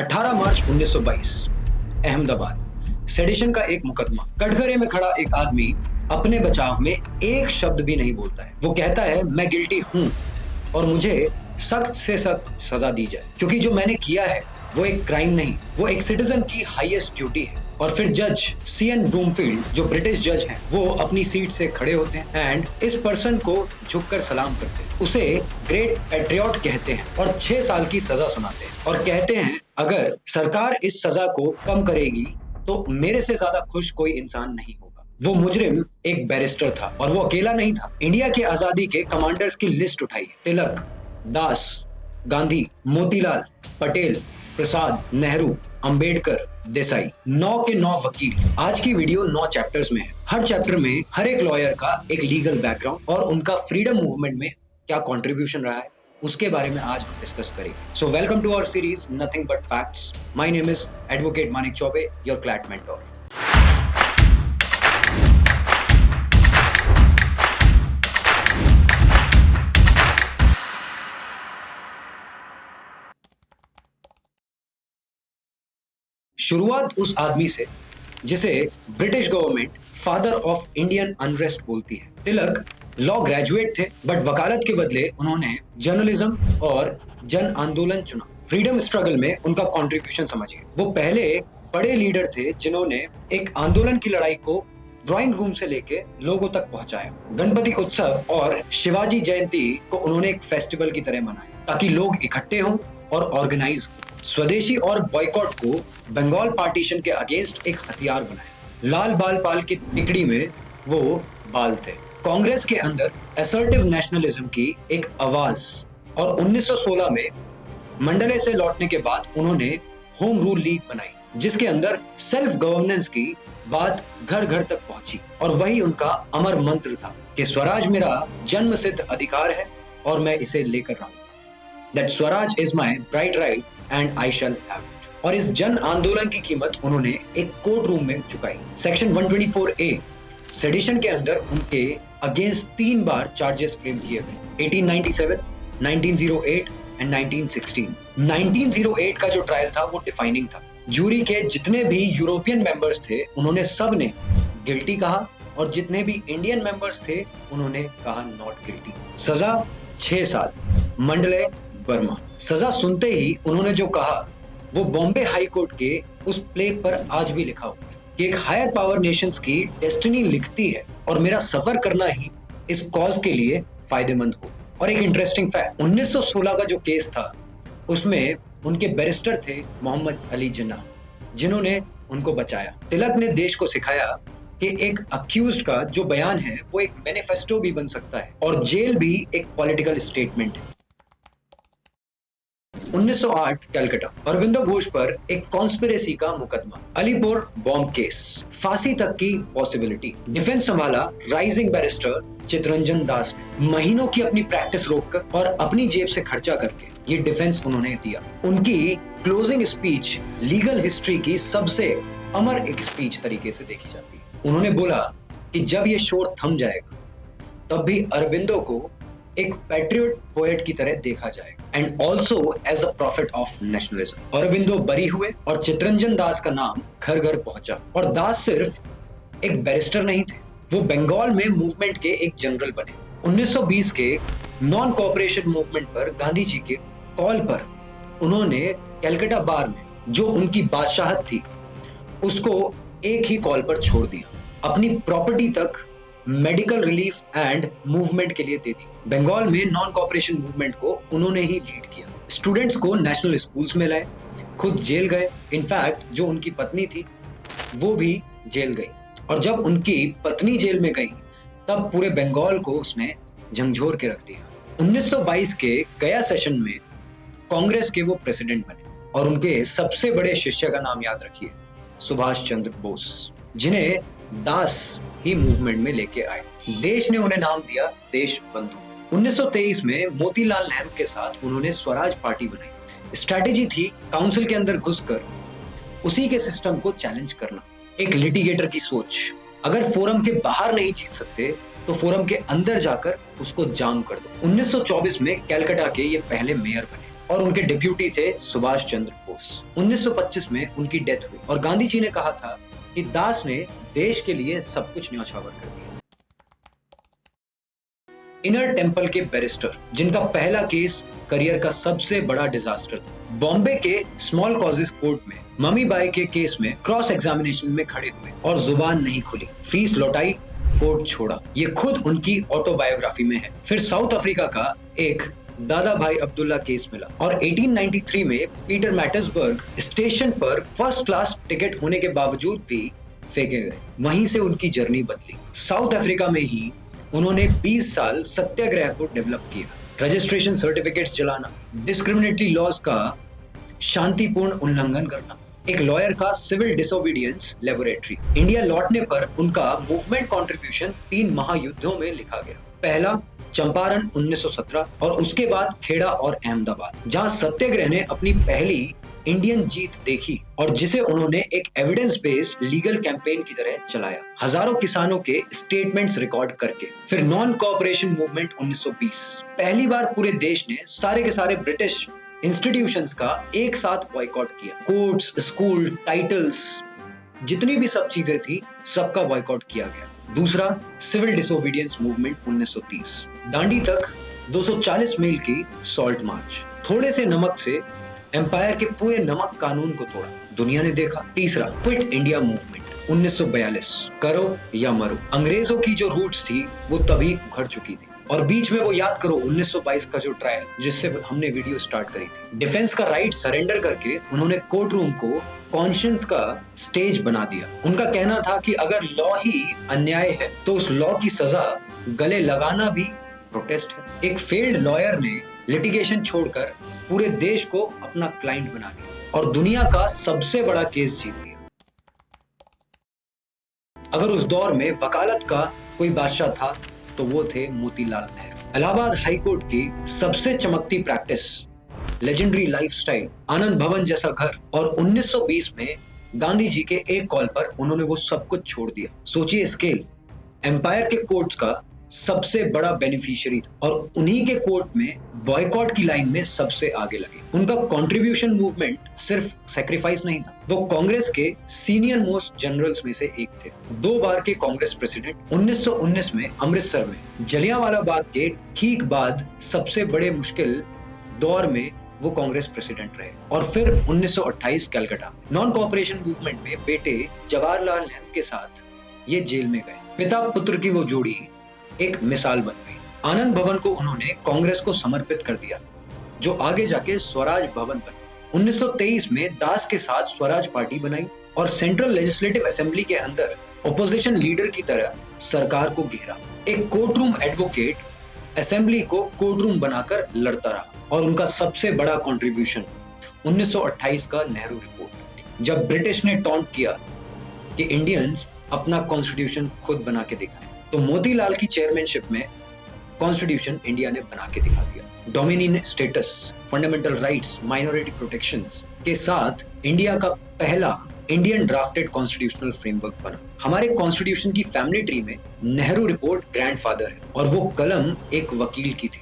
18 मार्च 1922 Ahmedabad. Sedition का एक मुकदमा। कटघरे में खड़ा एक आदमी अपने बचाव में एक शब्द भी नहीं बोलता है। वो कहता है मैं गिल्टी हूं और मुझे सख्त से सख्त सजा दी जाए, क्योंकि जो मैंने किया है वो एक क्राइम नहीं, वो एक सिटीजन की हाईएस्ट ड्यूटी है। और फिर जज सीएन ब्रूमफील्ड, जो ब्रिटिश जज हैं, वो अपनी सीट से खड़े होते हैं एंड इस पर्सन को झुककर सलाम करते हैं। उसे ग्रेट पैट्रियट कहते हैं और 6 साल की सजा सुनाते हैं और कहते हैं अगर सरकार इस सजा को कम करेगी तो मेरे से ज्यादा खुश कोई इंसान नहीं होगा। वो मुजरिम एक बैरिस्टर था और वो अकेला नहीं था। इंडिया की आजादी के कमांडर्स की लिस्ट उठाई। तिलक, दास, गांधी, मोतीलाल, पटेल, प्रसाद, नेहरू, अंबेडकर, देसाई, 9 के 9 वकील। आज की वीडियो 9 चैप्टर्स में है। हर चैप्टर में हर एक लॉयर का एक लीगल बैकग्राउंड और उनका फ्रीडम मूवमेंट में क्या कंट्रीब्यूशन रहा है उसके बारे में आज हम डिस्कस करेंगे। So welcome to our series nothing but facts. My name is advocate Manik Choubey, your CLAT mentor. शुरुआत उस आदमी से जिसे British government father of Indian unrest बोलती है। तिलक लॉ ग्रेजुएट थे, बट वकालत के बदले उन्होंने जर्नलिज्म और जन आंदोलन चुना। फ्रीडम स्ट्रगल में उनका कंट्रीब्यूशन समझिए। वो पहले बड़े लीडर थे जिन्होंने एक आंदोलन की लड़ाई को ड्राइंग रूम से लेके लोगों तक पहुंचाया। गणपति उत्सव और शिवाजी जयंती को उन्होंने एक फेस्टिवल की तरह मनाया ताकि लोग इकट्ठे हों और ऑर्गेनाइज हो। स्वदेशी और बॉयकॉट को बंगाल पार्टीशन के अगेंस्ट एक हथियार बनाया। लाल बाल पाल की टिकड़ी में वो बाल थे। कांग्रेस के अंदर असर्टिव नेशनलिज्म की एक आवाज। और 1916 में मंडले से लौटने के बाद उन्होंने होम रूल लीग बनाई, जिसके अंदर सेल्फ गवर्नेंस की बात घर घर तक पहुंची। और वही उनका अमर मंत्र था कि स्वराज मेरा जन्म सिद्ध अधिकार है और मैं इसे लेकर रहूंगा। That Swaraj is my bright right and I shall have it। और इस जन आंदोलन की कीमत उन्होंने एक कोर्ट रूम में चुकाई। सेक्शन 124A सेडिशन के अंदर उनके अगेंस्ट 3 बार चार्जेस फ्रेम किए गए। 1897, 1908 एंड 1916। 1908 का जो ट्रायल था वो डिफाइनिंग था। जूरी के जितने भी यूरोपियन मेंबर्स थे उन्होंने सब ने गिल्टी कहा और जितने भी इंडियन मेंबर्स थे उन्होंने कहा नॉट गिल्टी। सजा 6 साल, मंडले वर्मा। सजा सुनते ही उन्होंने जो कहा वो बॉम्बे हाई कोर्ट के उस प्लेग पर आज भी लिखा हुआ है कि एक हायर पावर नेशंस की डेस्टिनी लिखती है और मेरा सफर करना ही इस कॉज के लिए फायदेमंद हो। और एक इंटरेस्टिंग फैक्ट, 1916 का जो केस था उसमें उनके बैरिस्टर थे मोहम्मद अली जिन्ना, जिन्होंने उनको बचाया। तिलक ने देश को सिखाया कि एक अक्यूज्ड का जो बयान है वो एक मैनिफेस्टो भी बन सकता है और जेल भी एक पॉलिटिकल स्टेटमेंट है। 1908 कलकत्ता, अरविंदो घोष पर एक कॉन्स्पिरेसी का मुकदमा। अलीपुर बॉम्ब केस, फांसी तक की पॉसिबिलिटी। डिफेंस संभाला राइजिंग बैरिस्टर चितरंजन दास ने। महीनों की अपनी प्रैक्टिस रोककर और अपनी जेब से खर्चा करके ये डिफेंस उन्होंने दिया। उनकी क्लोजिंग स्पीच लीगल हिस्ट्री की सबसे अमर एक स्पीच तरीके से देखी जाती है। उन्होंने बोला कि जब ये शोर थम जाएगा तब भी अरविंदो को एक पैट्रियट पोएट की तरह देखा जाएगा and also as the profit of nationalism. Aurobindo बरी हुए और चितरंजन दास का नाम घर घर पहुंचा। और दास सिर्फ एक बैरिस्टर नहीं थे, वो बंगाल में मूवमेंट के एक जनरल बने। 1920 के नॉन कोऑपरेशन मूवमेंट पर गांधी जी के कॉल पर उन्होंने कलकत्ता बार में जो उनकी बादशाहत थी उसको एक ही कॉल पर छोड़ दिया। अपनी प्रॉपर्टी तक मेडिकल रिलीफ एंड मूवमेंट के लिए दे दी। बंगाल में नॉन कोऑपरेशन मूवमेंट को उन्होंने ही लीड किया। स्टूडेंट्स को नेशनल स्कूल्स में लाए, खुद जेल गए। इनफैक्ट जो उनकी पत्नी थी वो भी जेल गई। और जब उनकी पत्नी जेल में गई तब पूरे बंगाल को उसने झंझोर के रख दिया। 1922 के गया सेशन में कांग्रेस के वो प्रेसिडेंट बने और उनके सबसे बड़े शिष्य का नाम याद रखिए, सुभाष चंद्र बोस, जिन्हें दास ही मूवमेंट में लेके आए। देश ने उन्हें नाम दिया देश बंधु। 1923 में मोतीलाल नेहरू के साथ उन्होंने स्वराज पार्टी बनाई। स्ट्रैटेजी थी काउंसिल के अंदर घुसकर उसी के सिस्टम को चैलेंज करना। एक लिटिगेटर की सोच, अगर फोरम के बाहर नहीं जीत सकते तो फोरम के अंदर जाकर उसको जाम कर दो। 1924 में कलकत्ता के ये पहले मेयर बने और उनके डिप्यूटी थे सुभाष चंद्र बोस। बोस। 1925 में उनकी डेथ हुई और गांधी जी ने कहा था कि दास ने देश के लिए सब कुछ न्यौछावर कर दिया। इनर टेम्पल के बैरिस्टर, जिनका पहला केस करियर का सबसे बड़ा डिजास्टर था। बॉम्बे के स्मॉल कॉजेस कोर्ट में मम्मी बाई के केस में क्रॉस एग्जामिनेशन में खड़े हुए और जुबान नहीं खुली, फीस लौटाई, कोर्ट छोड़ा। ये खुद उनकी ऑटोबायोग्राफी में है। फिर साउथ अफ्रीका का एक दादा भाई अब्दुल्ला केस मिला और 1893 में पीटर मैटिसबर्ग स्टेशन पर फर्स्ट क्लास टिकट होने के बावजूद भी फेंके गए। वहीं से उनकी जर्नी बदली। साउथ अफ्रीका में ही उन्होंने 20 साल सत्याग्रह को डेवलप किया, रजिस्ट्रेशन सर्टिफिकेट्स जलाना, डिस्क्रिमिनेटरी लॉज का शांतिपूर्ण उल्लंघन करना, एक लॉयर का सिविल डिसोबीडियंस लेबोरेटरी। इंडिया लौटने पर उनका मूवमेंट कंट्रीब्यूशन 3 महायुद्धों में लिखा गया। पहला चंपारण 1917 और उसके बाद खेड़ा और अहमदाबाद, जहां सत्याग्रह ने अपनी पहली इंडियन जीत देखी और जिसे उन्होंने एक एविडेंस बेस्ड लीगल कैंपेन की तरह चलाया, हजारों किसानों के स्टेटमेंट्स रिकॉर्ड करके। फिर नॉन कोऑपरेशन मूवमेंट 1920, पहली बार पूरे देश ने सारे के सारे ब्रिटिश इंस्टीट्यूशंस का एक साथ बॉयकॉट किया। कोर्ट्स, स्कूल, टाइटल्स, जितनी भी सब चीजें थी, सबका बॉयकॉट किया गया। दूसरा सिविल डिसोबीडियंस मूवमेंट 1930, दांडी तक 240 मील की सॉल्ट मार्च, थोड़े से नमक से एम्पायर के पूरे नमक कानून को तोड़ा, दुनिया ने देखा। तीसरा क्विट इंडिया मूवमेंट 1942, करो या मरो। अंग्रेजों की जो रूट्स थी वो तभी उखड़ चुकी थी और बीच में वो याद करो 1922 का जो ट्रायल जिससे हमने वीडियो स्टार्ट करी थी। डिफेंस का राइट सरेंडर करके उन्होंने कोर्ट रूम को कॉन्शियंस का स्टेज बना दिया। उनका कहना था कि अगर लॉ ही अन्याय है तो उस लॉ की सजा गले लगाना भी प्रोटेस्ट है। एक फेल्ड लॉयर ने लिटिगेशन छोड़कर पूरे देश को अपना क्लाइंट बना लिया और दुनिया का सबसे बड़ा केस जीत लिया। अगर उस दौर में वकालत का कोई बादशाह था तो वो थे मोतीलाल नेहरू। इलाहाबाद हाई कोर्ट की सबसे चमकती प्रैक्टिस, लेजेंडरी लाइफस्टाइल, आनंद भवन जैसा घर और 1920 में गांधी जी के एक कॉल पर उन्होंने वो सब कुछ छोड़ दिया। सोचिए स्केल, एम्पायर के कोर्ट्स का सबसे बड़ा बेनिफिशियरी था और उन्हीं के कोर्ट में बॉयकॉट की लाइन में सबसे आगे लगे। उनका कंट्रीब्यूशन मूवमेंट सिर्फ सैक्रिफाइस नहीं था, वो कांग्रेस के सीनियर मोस्ट जनरल्स में से एक थे। 2 बार के कांग्रेस प्रेसिडेंट। 1919 में अमृतसर में जलियांवाला बाग के ठीक बाद सबसे बड़े मुश्किल दौर में वो कांग्रेस प्रेसिडेंट रहे और फिर 1928 कलकत्ता नॉन कोऑपरेशन मूवमेंट में बेटे जवाहरलाल नेहरू के साथ ये जेल में गए। पिता पुत्र की वो जोड़ी एक मिसाल बन गई। आनंद भवन को उन्होंने कांग्रेस को समर्पित कर दिया जो आगे जाके स्वराज भवन बना। 1923 में दास के साथ स्वराज पार्टी बनाई और सेंट्रल लेजिस्लेटिव असेंबली के अंदर ओपोजिशन लीडर की तरह सरकार को घेरा। एक कोर्ट रूम एडवोकेट असेंबली को कोर्ट रूम बनाकर लड़ता रहा और उनका सबसे बड़ा कंट्रीब्यूशन 1928 का नेहरू रिपोर्ट, जब ब्रिटिश ने टॉन्ट किया कि इंडियंस अपना कॉन्स्टिट्यूशन खुद बना के दिखाएं, तो मोतीलाल की चेयरमैनशिप में कॉन्स्टिट्यूशन इंडिया ने बना के दिखा दिया। Dominion status, fundamental rights, minority protections के साथ इंडिया का पहला इंडियन ड्राफ्टेड कॉन्स्टिट्यूशनल फ्रेमवर्क बना। हमारे कॉन्स्टिट्यूशन की फैमिली ट्री में नेहरू रिपोर्ट ग्रैंडफादर है और वो कलम एक वकील की थी।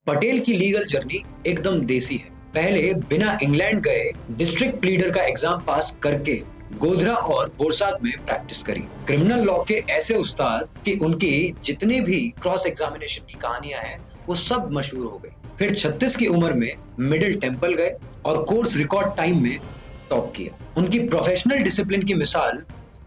पटेल की लीगल जर्नी एकदम देसी है। पहले बिना इंग्लैंड गए डिस्ट्रिक्ट प्लीडर का एग्जाम पास करके गोधरा और बोरसाद में प्रैक्टिस करी। क्रिमिनल लॉ के ऐसे उस्ताद कि उनकी जितने भी क्रॉस एग्जामिनेशन की कहानियां हैं वो सब मशहूर हो गई। फिर 36 की उम्र में मिडिल टेम्पल गए और कोर्स रिकॉर्ड टाइम में टॉप किया। उनकी प्रोफेशनल डिसिप्लिन की मिसाल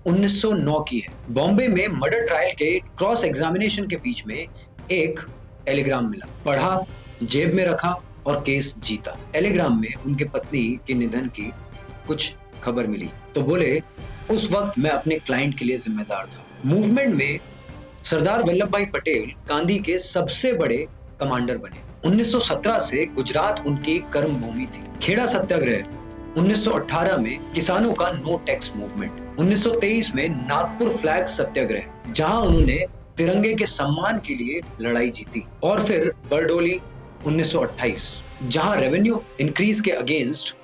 1909 की है। बॉम्बे में मर्डर ट्रायल के क्रॉस एग्जामिनेशन के बीच में एक टेलीग्राम मिला, पढ़ा, जेब में रखा और केस जीता। टेलीग्राम में उनके पत्नी के निधन की कुछ खबर मिली तो बोले उस वक्त मैं अपने क्लाइंट के लिए जिम्मेदार था। मूवमेंट में सरदार वल्लभ भाई पटेल गांधी के सबसे बड़े कमांडर बने। 1917 से गुजरात उनकी कर्म भूमि थी। खेड़ा सत्याग्रह 1918 में किसानों का नो टैक्स मूवमेंट, 1923 में नागपुर फ्लैग सत्याग्रह जहां उन्होंने तिरंगे के सम्मान के लिए लड़ाई जीती, और फिर बरडोली 1928 जहां रेवेन्यू इंक्रीज के अगेंस्ट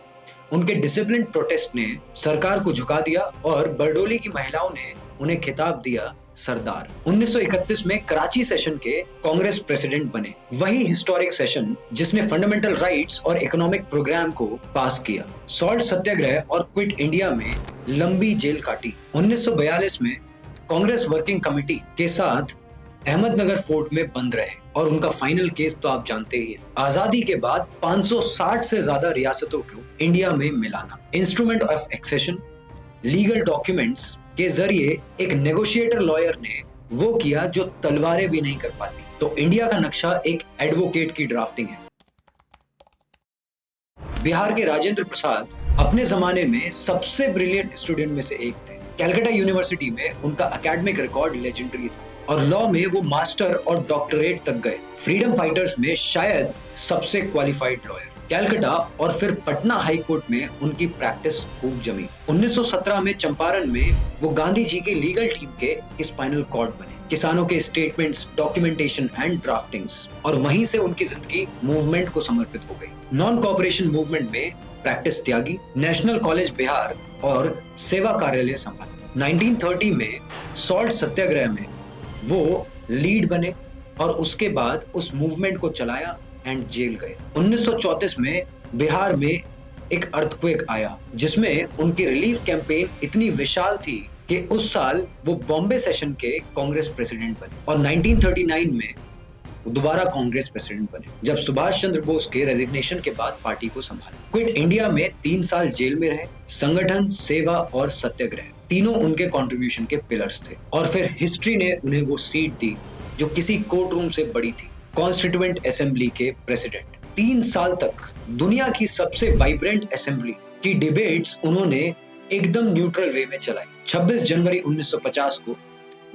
उनके डिसिप्लिन प्रोटेस्ट ने सरकार को झुका दिया और बरडोली की महिलाओं ने उन्हें खिताब दिया सरदार 1931 में कराची सेशन के कांग्रेस प्रेसिडेंट बने। वही हिस्टोरिक सेशन जिसने फंडामेंटल राइट्स और इकोनॉमिक प्रोग्राम को पास किया। सॉल्ट सत्याग्रह और क्विट इंडिया में लंबी जेल काटी। 1942 में कांग्रेस वर्किंग कमेटी के साथ अहमदनगर फोर्ट में बंद रहे और उनका फाइनल केस तो आप जानते ही हैं। आजादी के बाद 560 से ज्यादा रियासतों को इंडिया में मिलाना, instrument of accession, legal documents के जरिए एक नेगोशिएटर लॉयर ने वो किया जो तलवारें भी नहीं कर पाती। तो इंडिया का नक्शा एक एडवोकेट की ड्राफ्टिंग है। बिहार के राजेंद्र प्रसाद अपने जमाने में सबसे ब्रिलियंट स्टूडेंट में से एक थे। कैलकाटा यूनिवर्सिटी में उनका एकेडमिक रिकॉर्ड लेजेंडरी था और लॉ में वो मास्टर और डॉक्टरेट तक गए। फ्रीडम फाइटर्स में शायद सबसे क्वालिफाइड लॉयर। कैलकाटा और फिर पटना हाई कोर्ट में उनकी प्रैक्टिस खूब जमी। 1917 में चंपारण में वो गांधी जी की लीगल टीम के स्पाइनल कॉर्ड बने। किसानों के स्टेटमेंट्स, डॉक्यूमेंटेशन एंड ड्राफ्टिंग्स, और वहीं से उनकी जिंदगी मूवमेंट को समर्पित हो गई। नॉन कॉपरेशन मूवमेंट में प्रैक्टिस त्यागी, नेशनल कॉलेज बिहार और सेवा कार्यालय संभाला। 1930 में सॉल्ट सत्याग्रह में वो लीड बने और उसके बाद उस मूवमेंट को चलाया एंड जेल गए। 1934 में बिहार में एक अर्थक्वेक आया जिसमें उनकी रिलीफ कैंपेन इतनी विशाल थी कि उस साल वो बॉम्बे सेशन के कांग्रेस प्रेसिडेंट बने और 1939 में दोबारा कांग्रेस प्रेसिडेंट बने जब सुभाष चंद्र बोस के रेजिग्नेशन के बाद पार्टी को संभाला। क्विट इंडिया में 3 साल जेल में रहे। संगठन, सेवा और सत्याग्रह तीनों उनके कंट्रीब्यूशन के पिलर्स थे और फिर हिस्ट्री ने उन्हें वो सीट दी जो किसी कोर्ट रूम से बड़ी थी, कॉन्स्टिट्यूएंट असेंबली के प्रेसिडेंट। 3 साल तक दुनिया की सबसे वाइब्रेंट असेंबली की डिबेट्स उन्होंने एकदम न्यूट्रल वे में चलाई। 26 जनवरी 1950 को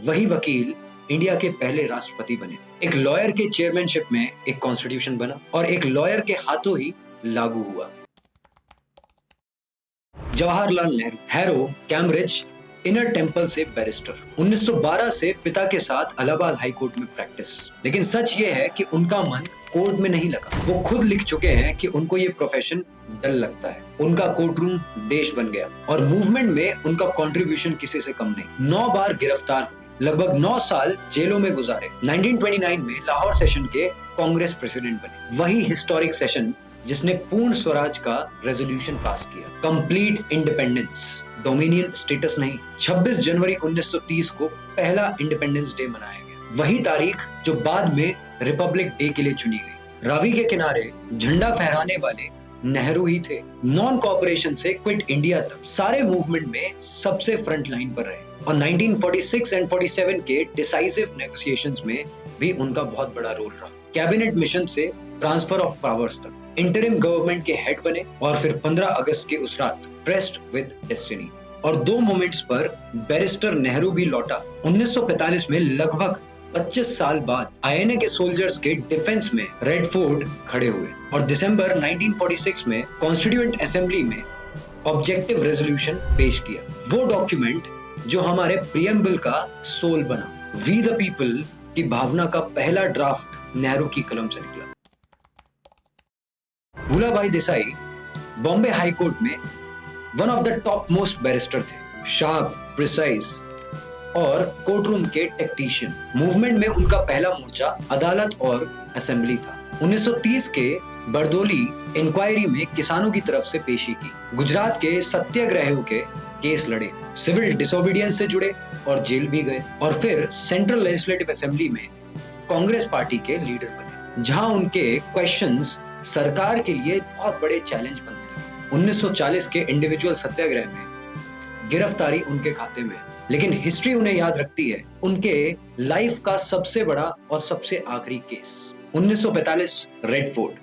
वही वकील इंडिया के पहले राष्ट्रपति बने। एक लॉयर के चेयरमैनशिप में एक कॉन्स्टिट्यूशन बना और एक लॉयर के हाथों ही लागू हुआ। Jawaharlal Nehru, harrow, Cambridge inner temple से बैरिस्टर। 1912 से पिता के साथ इलाहाबाद हाई कोर्ट में प्रैक्टिस। लेकिन सच ये है कि उनका मन कोर्ट में नहीं लगा। वो खुद लिख चुके हैं कि उनको ये प्रोफेशन डल लगता है। उनका कोर्ट रूम देश बन गया और मूवमेंट में उनका कंट्रीब्यूशन किसी से कम नहीं। 9 बार गिरफ्तार हुए, लगभग 9 साल जेलों में गुजारे। 1929 में लाहौर सेशन के कांग्रेस प्रेसिडेंट बने। वही हिस्टोरिक सेशन जिसने पूर्ण स्वराज का रेजोल्यूशन पास किया, कंप्लीट इंडिपेंडेंस, डोमिनियन स्टेटस नहीं। 26 जनवरी 1930 को पहला इंडिपेंडेंस डे मनाया गया, वही तारीख जो बाद में रिपब्लिक डे के लिए चुनी गई। रावी के किनारे झंडा फहराने वाले नेहरू ही थे। नॉन कॉपरेशन से क्विट इंडिया तक सारे मूवमेंट में सबसे फ्रंट लाइन पर रहे और 1946 एंड 47 के डिसाइसिव नेगोशिएशंस में भी उनका बहुत बड़ा रोल रहा। कैबिनेट मिशन से ट्रांसफर ऑफ पावर्स तक इंटरिम गवर्नमेंट के हेड बने और फिर 15 अगस्त की उस रात प्रेस्ड विद डेस्टिनी। और 2 मोमेंट्स पर बैरिस्टर नेहरू भी लौटा। 1945 में लगभग 25 साल बाद आईएनए के सोल्जर्स के डिफेंस में रेड फोर्ट खड़े हुए और दिसंबर 1946 में कॉन्स्टिट्यूएंट असेंबली में ऑब्जेक्टिव रेजोल्यूशन पेश किया। वो डॉक्यूमेंट जो हमारे प्रियम्बल का सोल बना। वी द पीपल की भावना का पहला ड्राफ्ट नेहरू की कलम से निकला। भूलाभाई देसाई बॉम्बे हाई कोर्ट में one of the top most barrister थे, शार्प, प्रिसाइज और कोर्ट रूम के टेक्नीशियन। मूवमेंट में उनका पहला मोर्चा अदालत और असेंबली था। 1930 के बरदोली इंक्वायरी में किसानों की तरफ से पेशी की। गुजरात के सत्याग्रहियों के केस लड़े, सिविल डिसोबीडियंस से जुड़े और जेल भी गए और फिर सेंट्रल लेजिस्लेटिव असेंबली में कांग्रेस पार्टी के लीडर बने, जहां उनके क्वेश्चंस सरकार के लिए बहुत बड़े चैलेंज बनने लगे। 1940 के इंडिविजुअल सत्याग्रह में गिरफ्तारी उनके खाते में, लेकिन हिस्ट्री उन्हें याद रखती है उनके लाइफ का सबसे बड़ा और सबसे आखिरी केस। 1945 रेड फोर्ट,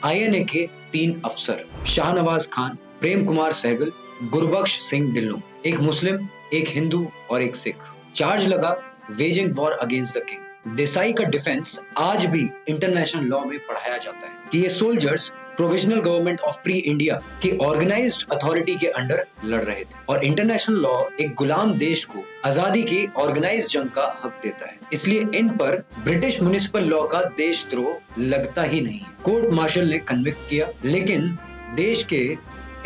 आईएनए के 3 अफसर शाहनवाज खान, प्रेम कुमार सहगल, गुरबख्श सिंह ढिल्लों, एक मुस्लिम, एक हिंदू और एक सिख। चार्ज लगा waging war against the king. Desai का डिफेंस आज भी इंटरनेशनल लॉ में पढ़ाया जाता है कि ये soldiers provisional government of free India की ऑर्गेनाइज्ड अथॉरिटी के अंडर लड़ रहे थे और इंटरनेशनल लॉ एक गुलाम देश को आजादी की ऑर्गेनाइज्ड जंग का हक देता है, इसलिए इन पर ब्रिटिश म्युनिसिपल लॉ का देशद्रोह लगता ही नहीं है। कोर्ट मार्शल ने कन्विक्ट किया, लेकिन देश के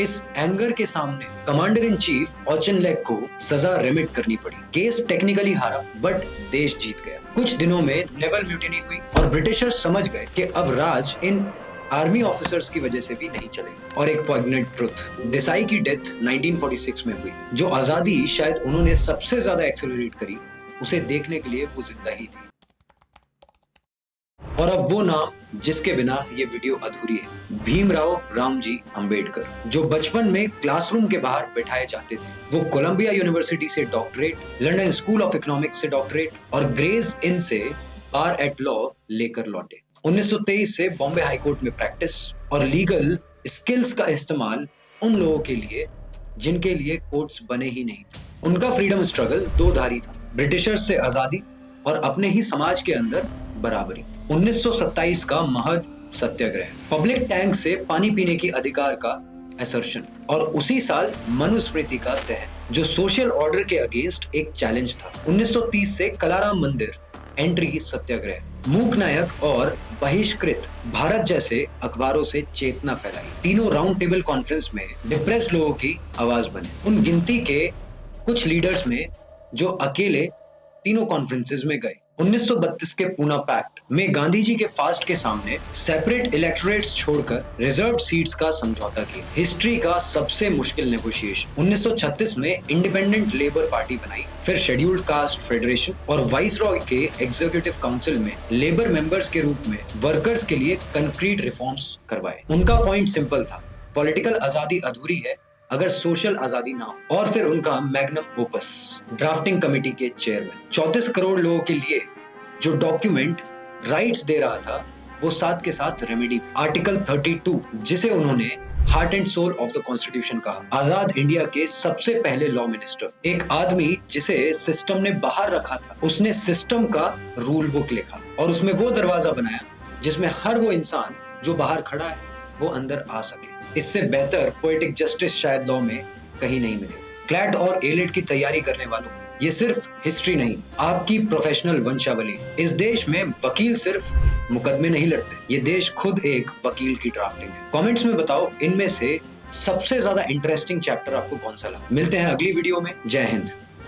इस एंगर के सामने कमांडर इन चीफ ऑचनलेक को सजा रेमिट करनी पड़ी। केस टेक्निकली हारा बट देश जीत गया। कुछ दिनों में नेवल म्यूटिनी हुई और ब्रिटिशर्स समझ गए कि अब राज इन आर्मी ऑफिसर्स की वजह से भी नहीं चलेगा। और एक पॉइग्नेंट ट्रुथ, देसाई की डेथ 1946 में हुई। जो आजादी शायद उन्होंने सबसे ज्यादा एक्सेलरेट करी, उसे देखने के लिए वो जिंदा ही नहीं। और अब वो नाम जिसके बिना ये वीडियो अधूरी है, भीमराव रामजी अंबेडकर, जो बचपन में क्लासरूम के बाहर बैठाए जाते थे। वो कोलंबिया यूनिवर्सिटी से doctorate, London school of economics से डॉक्टरेट और ग्रेज इन से बार एट लॉ लेकर लौटे। 1923 से बॉम्बे हाईकोर्ट में प्रैक्टिस और लीगल स्किल्स का इस्तेमाल उन लोगों के लिए जिनके लिए कोर्ट्स बने ही नहीं थे। उनका फ्रीडम स्ट्रगल दो धारी था, ब्रिटिशर्स से आजादी और अपने ही समाज के अंदर बराबरी। 1927 का महद सत्याग्रह, पब्लिक टैंक से पानी पीने की अधिकार का असर्शन, और उसी साल मनुस्मृति का दहन, जो सोशल ऑर्डर के अगेंस्ट एक चैलेंज था। 1930 से कलाराम मंदिर एंट्री सत्याग्रह, मूक नायक और बहिष्कृत भारत जैसे अखबारों से चेतना फैलाई। तीनों राउंड टेबल कॉन्फ्रेंस में डिप्रेस्ड लोगों की आवाज बने। उन गिनती के कुछ लीडर्स में जो अकेले तीनों कॉन्फ्रेंसेस में गए। 1932 के पूना पैक्ट में गांधी जी के फास्ट के सामने सेपरेट इलेक्टोरेट्स छोड़कर रिजर्व सीट्स का समझौता किया। हिस्ट्री का सबसे मुश्किल नेगोशिएशन। 1936 में इंडिपेंडेंट लेबर पार्टी बनाई, फिर शेड्यूल्ड कास्ट फेडरेशन और वाइसरॉय के एग्जीक्यूटिव काउंसिल में लेबर मेंबर्स के रूप में वर्कर्स के लिए कंक्रीट रिफॉर्म्स करवाए। उनका पॉइंट सिंपल था, पॉलिटिकल आजादी अधूरी है अगर सोशल आजादी ना हो। और फिर उनका मैग्नम ओपस, ड्राफ्टिंग कमेटी के चेयरमैन, 34 करोड़ लोगों के लिए जो डॉक्यूमेंट राइट्स दे रहा था, वो साथ के साथ रेमेडी, आर्टिकल 32, जिसे उन्होंने heart and soul of the constitution कहा। आजाद इंडिया के सबसे पहले लॉ मिनिस्टर, एक आदमी जिसे सिस्टम ने बाहर रखा था, उसने सिस्टम का रूल बुक लिखा और उसमें वो दरवाजा बनाया जिसमें हर वो इंसान जो बाहर खड़ा है वो अंदर आ सके। इससे बेहतर पोएटिक जस्टिस शायद लॉ में कहीं नहीं मिले। क्लैट और एलिट की तैयारी करने वालों, ये सिर्फ हिस्ट्री नहीं, आपकी प्रोफेशनल वंशावली। इस देश में वकील सिर्फ मुकदमे नहीं लड़ते, ये देश खुद एक वकील की ड्राफ्टिंग है। कमेंट्स में बताओ इनमें से सबसे ज्यादा इंटरेस्टिंग चैप्टर आपको कौन सा लगा। मिलते हैं अगली वीडियो में। जय हिंद।